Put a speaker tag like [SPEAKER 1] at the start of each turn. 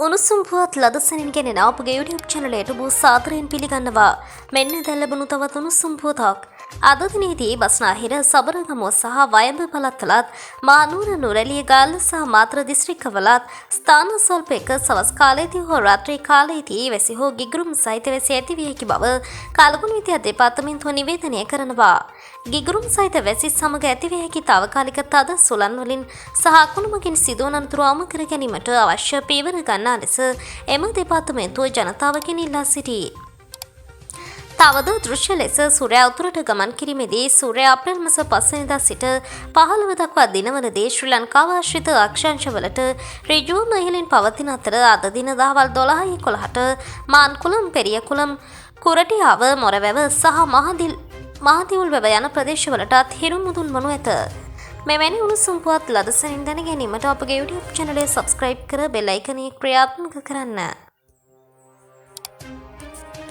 [SPEAKER 1] උණුසුම් පුවත් ලදසනින් ගෙනෙන අපගේ YouTube චැනලයට බොහෝ සාදරයෙන් පිළිගන්නවා. මෙන්න දැන් ලැබුණු තවත් උණුසුම් පුවතක්. අද දිනේදී බස්නාහිර සබරගමුව සහ වයඹ පළාත්වලත් මානූර නුරැලිය ගාල්ල සහ මාතර දිස්ත්‍රික්කවලත් ස්ථාන ස්වල්පයක සවස් කාලයේදී හෝ රාත්‍රී කාලයේදී වැසි හෝ ගිගුරුම් සහිත වැසි ඇති විය හැකි බව කලගුණ විද්‍යා දෙපාර්තමේන්තුව නිවේදනය කරනවා. ගිගුරුම් සහිත වැසි සමග ඇති විය හැකි තාවකාලික තද සුළං වලින් සහ අකුණු මගින් සිදුවන අනතුරු අවම කර ගැනීමට අවශ්‍ය පියවර ගන්නා ලෙස එම දෙපාර්තමේන්තුව ජනතාවගෙන් ඉල්ලා සිටී. තවද දෘශ්‍ය ලෙස සූර්යා උතුරට ගමන් කිරීමේදී සූර්යා අප්‍රේල් මාස 5 වෙනිදා සිට 15 දක්වා දිනවලදී ශ්‍රී ලංකාව ආශ්‍රිත අක්ෂාංශවලට ඍජුවම ඉහළින් පවතින අතර අද දින දහවල් 12:11ට මාන්කුලම් පෙරියකුලම් කුරටියාව මොරවැව සහ මහදිවුල් වැව යන ප්‍රදේශවලටත් හිරු මුදුන් වනු ඇත. මෙවැනි උණුසුම් පුවත් ලදසනින් දැන ගැනීමට අපගේ YouTube චැනලය සබ්ස්ක්‍රයිබ් කර බෙල් අයිකනය ක්‍රියාත්මක කරන්න.